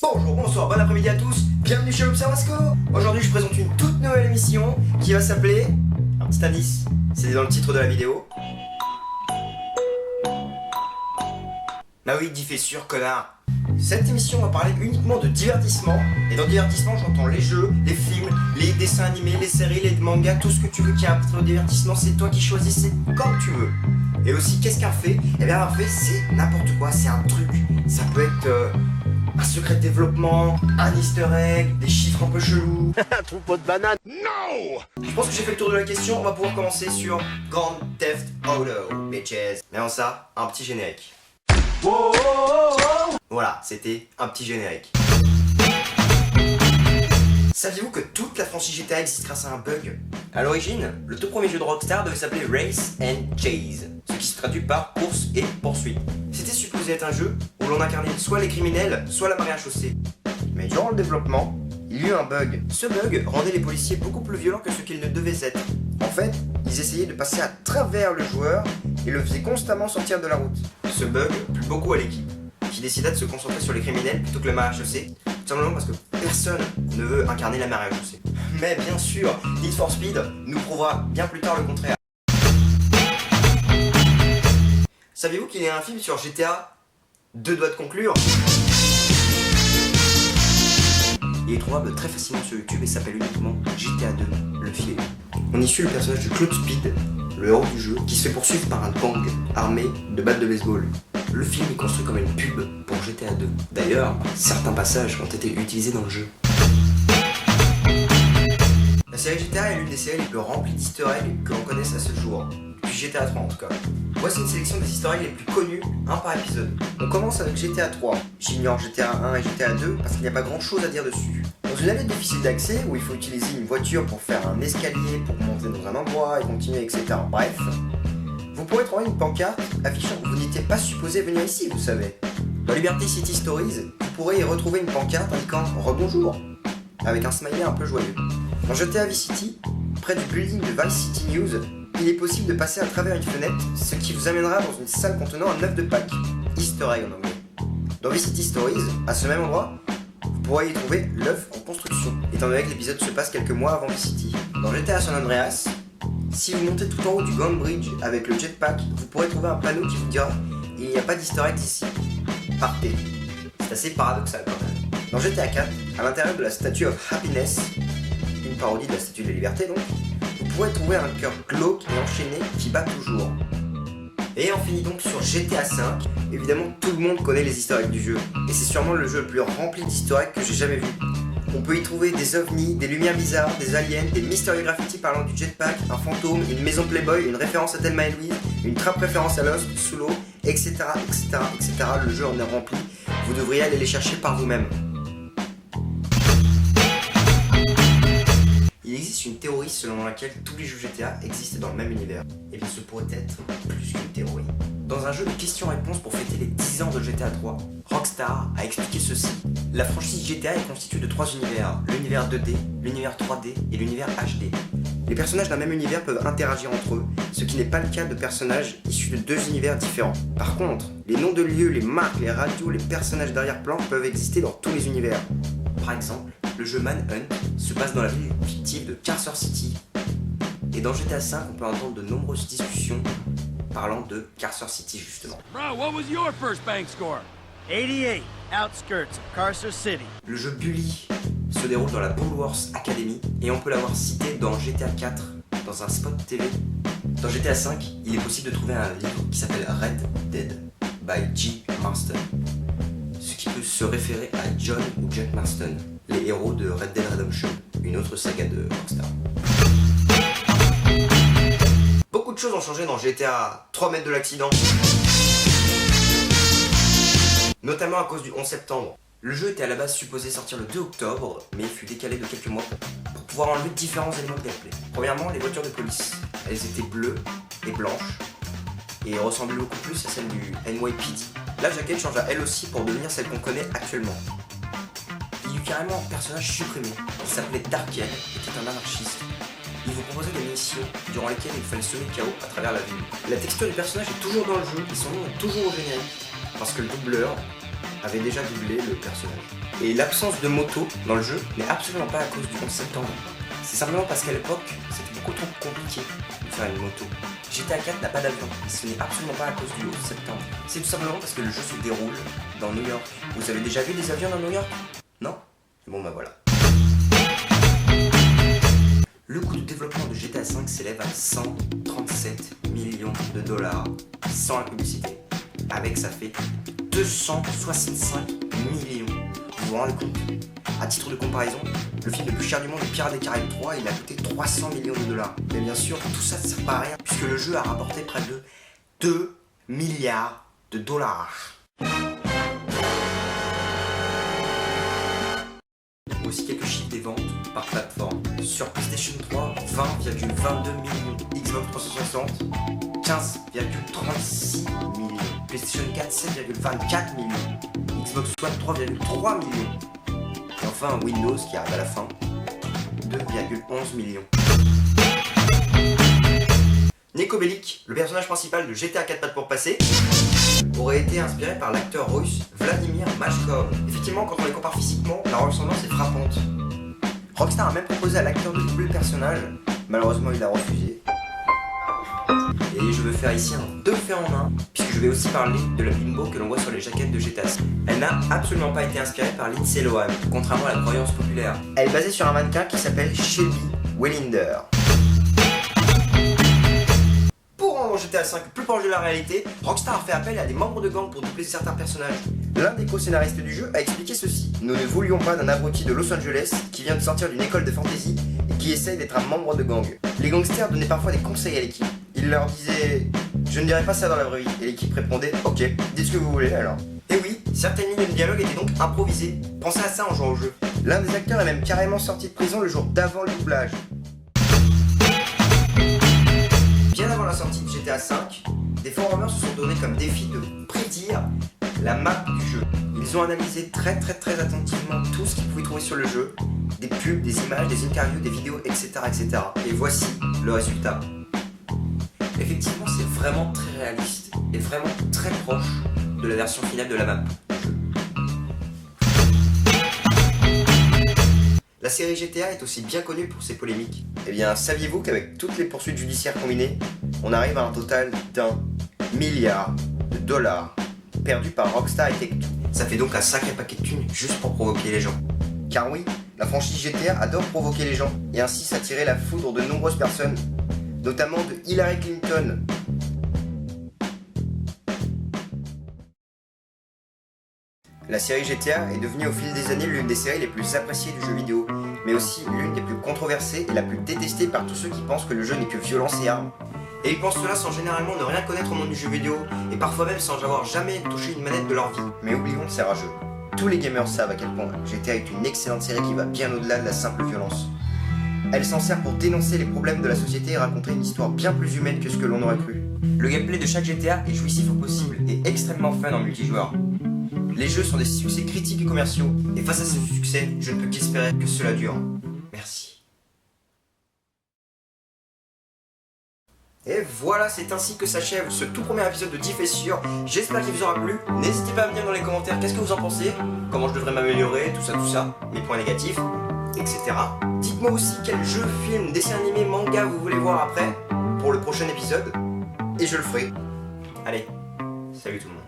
Bonjour, bonsoir, bon après-midi à tous, bienvenue chez l'Observasco. Aujourd'hui je présente une toute nouvelle émission qui va s'appeler... Un petit indice, c'est dans le titre de la vidéo. Bah oui, dit fait sûr, connard. Cette émission va parler uniquement de divertissement. Et dans divertissement, j'entends les jeux, les films, les dessins animés, les séries, les mangas, tout ce que tu veux qui a un petit peu de divertissement, c'est toi qui choisis, c'est comme tu veux. Et aussi, qu'est-ce qu'un fait? Eh bien, un fait, c'est n'importe quoi, c'est un truc. Ça peut être un secret de développement, un easter egg, des chiffres un peu chelous. Un troupeau de bananes. No! Je pense que j'ai fait le tour de la question, on va pouvoir commencer sur Grand Theft Auto, bitches. Mais avant ça, un petit générique. Voilà, c'était un petit générique. Saviez-vous que toute la franchise GTA existe grâce à un bug? A l'origine, le tout premier jeu de Rockstar devait s'appeler Race and Chase, ce qui se traduit par course et poursuite. C'était supposé être un jeu où l'on incarnait soit les criminels, soit la marée à chaussée. Mais durant le développement, il y eut un bug. Ce bug rendait les policiers beaucoup plus violents que ce qu'ils ne devaient être. En fait, ils essayaient de passer à travers le joueur et le faisaient constamment sortir de la route. Ce bug plut beaucoup à l'équipe, qui décida de se concentrer sur les criminels plutôt que la marée à chaussée, tout simplement parce que personne ne veut incarner la marée à chaussée. Mais bien sûr, Need for Speed nous prouvera bien plus tard le contraire. Saviez-vous qu'il y a un film sur GTA 2 doigts de conclure? Il est trouvable très facilement sur YouTube et s'appelle uniquement GTA 2, le film. On y suit le personnage de Claude Speed, le héros du jeu, qui se fait poursuivre par un gang armé de battes de baseball. Le film est construit comme une pub pour GTA 2. D'ailleurs, certains passages ont été utilisés dans le jeu. La série GTA est l'une des séries les plus remplies d'easter eggs que l'on connaisse à ce jour. Depuis GTA 3 en tout cas. Voici une sélection des easter eggs les plus connus, un par épisode. On commence avec GTA 3. J'ignore GTA 1 et GTA 2 parce qu'il n'y a pas grand chose à dire dessus. Dans une allée difficile d'accès où il faut utiliser une voiture pour faire un escalier, pour monter dans un endroit et continuer, etc. Bref, vous pourrez trouver une pancarte affichant que vous n'étiez pas supposé venir ici, vous savez. Dans Liberty City Stories, vous pourrez y retrouver une pancarte indiquant « Rebonjour » avec un smiley un peu joyeux. Dans GTA Vice City, près du building de Vice City News, il est possible de passer à travers une fenêtre, ce qui vous amènera dans une salle contenant un œuf de Pâques, Easter egg en anglais. Dans Vice City Stories, à ce même endroit, vous pourrez y trouver l'œuf en construction, étant donné que l'épisode se passe quelques mois avant Vice City. Dans GTA San Andreas, si vous montez tout en haut du Grand Bridge avec le jetpack, vous pourrez trouver un panneau qui vous dira « Il n'y a pas d'easter egg ici, partez ». C'est assez paradoxal quand même. Dans GTA 4, à l'intérieur de la Statue of Happiness, une parodie de la Statue de la Liberté donc, vous pourrez trouver un cœur glauque et enchaîné qui bat toujours. Et on finit donc sur GTA 5. Évidemment, tout le monde connaît les easter eggs du jeu, et c'est sûrement le jeu le plus rempli d'easter eggs que j'ai jamais vu. On peut y trouver des ovnis, des lumières bizarres, des aliens, des mystérieux graffitis parlant du jetpack, un fantôme, une maison Playboy, une référence à Thelma et Louise, une trappe référence à Lost, sous l'eau, etc., etc., etc. Le jeu en est rempli. Vous devriez aller les chercher par vous-même. Il existe une théorie selon laquelle tous les jeux GTA existent dans le même univers. Et bien ce pourrait être plus qu'une théorie. Dans un jeu de questions-réponses pour fêter les 10 ans de GTA 3, Rockstar a expliqué ceci. La franchise GTA est constituée de 3 univers, l'univers 2D, l'univers 3D et l'univers HD. Les personnages d'un même univers peuvent interagir entre eux, ce qui n'est pas le cas de personnages issus de 2 univers différents. Par contre, les noms de lieux, les marques, les radios, les personnages d'arrière-plan peuvent exister dans tous les univers. Par exemple, le jeu Manhunt se passe dans la ville fictive de Carcer City. Et dans GTA V, on peut entendre de nombreuses discussions parlant de Carcer City justement. Bro, what was your first bank score? 88, outskirts of Carcer City. Le jeu Bully se déroule dans la Bullworth Academy et on peut l'avoir cité dans GTA 4, dans un spot TV. Dans GTA 5, il est possible de trouver un livre qui s'appelle Red Dead by G. Marston, ce qui peut se référer à John ou Jack Marston, les héros de Red Dead Redemption, une autre saga de Rockstar. Beaucoup de choses ont changé dans GTA 3 mètres de l'accident, notamment à cause du 11 septembre. Le jeu était à la base supposé sortir le 2 octobre, mais il fut décalé de quelques mois pour pouvoir enlever différents éléments de gameplay. Premièrement, les voitures de police. Elles étaient bleues et blanches, et ressemblaient beaucoup plus à celles du NYPD. La jaquette change à elle aussi pour devenir celle qu'on connaît actuellement. Il y eut carrément un personnage supprimé, il s'appelait Darkiel, était un anarchiste. Il vous proposait des missions durant lesquelles il fallait semer le chaos à travers la ville. La texture du personnage est toujours dans le jeu et son nom est toujours au générique, parce que le doubleur avait déjà doublé le personnage. Et l'absence de moto dans le jeu n'est absolument pas à cause du 11 septembre. C'est simplement parce qu'à l'époque, c'était beaucoup trop compliqué de faire une moto. GTA 4 n'a pas d'avion, et ce n'est absolument pas à cause du 11 septembre. C'est tout simplement parce que le jeu se déroule dans New York. Vous avez déjà vu des avions dans New York? Non? Bon bah voilà. Le coût de développement de GTA V s'élève à 137 millions de dollars, sans la publicité. Avec ça fait 265 millions. Vous vous rendez compte? À titre de comparaison, le film le plus cher du monde, Pirates des Caraïbes 3, il a coûté 300 millions de dollars. Mais bien sûr, tout ça ne sert pas à rien, puisque le jeu a rapporté près de 2 milliards de dollars. Aussi quelques chiffres des ventes par plateforme. Sur PlayStation 3, 20,22 millions. Xbox 360, 15,36 millions. PlayStation 4, 7,24 millions. Xbox One, 3,3 millions. Et enfin Windows qui arrive à la fin, 2,11 millions. Nico Bellic, le personnage principal de GTA 4 pattes pour passer, aurait été inspiré par l'acteur russe Vladimir Mashkov. Effectivement, quand on les compare physiquement, la ressemblance est frappante. Rockstar a même proposé à l'acteur de doubler le personnage, malheureusement il a refusé. Et je veux faire ici un 2 faits en 1, puisque je vais aussi parler de la bimbo que l'on voit sur les jaquettes de GTA. Elle n'a absolument pas été inspirée par Lindsay Lohan, contrairement à la croyance populaire. Elle est basée sur un mannequin qui s'appelle Shelby Wellinder. Pour rendre GTA V plus proche de la réalité, Rockstar a fait appel à des membres de gang pour doubler certains personnages. L'un des co-scénaristes du jeu a expliqué ceci: nous ne voulions pas d'un abruti de Los Angeles qui vient de sortir d'une école de fantasy et qui essaye d'être un membre de gang. Les gangsters donnaient parfois des conseils à l'équipe. Ils leur disaient « Je ne dirai pas ça dans la vraie vie » et l'équipe répondait « Ok, dites ce que vous voulez alors ». Et oui, certaines lignes de dialogue étaient donc improvisées. Pensez à ça en jouant au jeu. L'un des acteurs est même carrément sorti de prison le jour d'avant le doublage. Bien avant la sortie de GTA V, des forumers se sont donnés comme défi de prédire la map du jeu. Ils ont analysé très attentivement tout ce qu'ils pouvaient trouver sur le jeu, des pubs, des images, des interviews, des vidéos, etc. Et voici le résultat. Effectivement, c'est vraiment très réaliste et vraiment très proche de la version finale de la map. La série GTA est aussi bien connue pour ses polémiques. Eh bien, saviez-vous qu'avec toutes les poursuites judiciaires combinées, on arrive à un total d'1 milliard de dollars perdus par Rockstar et Take-Two. Ça fait donc un sacré paquet de thunes juste pour provoquer les gens. Car oui, la franchise GTA adore provoquer les gens et ainsi s'attirer la foudre de nombreuses personnes, notamment de Hillary Clinton. La série GTA est devenue au fil des années l'une des séries les plus appréciées du jeu vidéo, mais aussi l'une des plus controversées et la plus détestée par tous ceux qui pensent que le jeu n'est que violence et armes. Et ils pensent cela sans généralement ne rien connaître au monde du jeu vidéo, et parfois même sans avoir jamais touché une manette de leur vie. Mais oublions ces rageux. Tous les gamers savent à quel point GTA est une excellente série qui va bien au-delà de la simple violence. Elle s'en sert pour dénoncer les problèmes de la société et raconter une histoire bien plus humaine que ce que l'on aurait cru. Le gameplay de chaque GTA est jouissif au possible et extrêmement fun en multijoueur. Les jeux sont des succès critiques et commerciaux, et face à ce succès, je ne peux qu'espérer que cela dure. Merci. Et voilà, c'est ainsi que s'achève ce tout premier épisode de Diff est sûr. J'espère qu'il vous aura plu. N'hésitez pas à me dire dans les commentaires qu'est-ce que vous en pensez, comment je devrais m'améliorer, tout ça, mes points négatifs, etc. Dites-moi aussi quel jeu, film, dessin animé, manga vous voulez voir après, pour le prochain épisode, et je le ferai. Allez, salut tout le monde.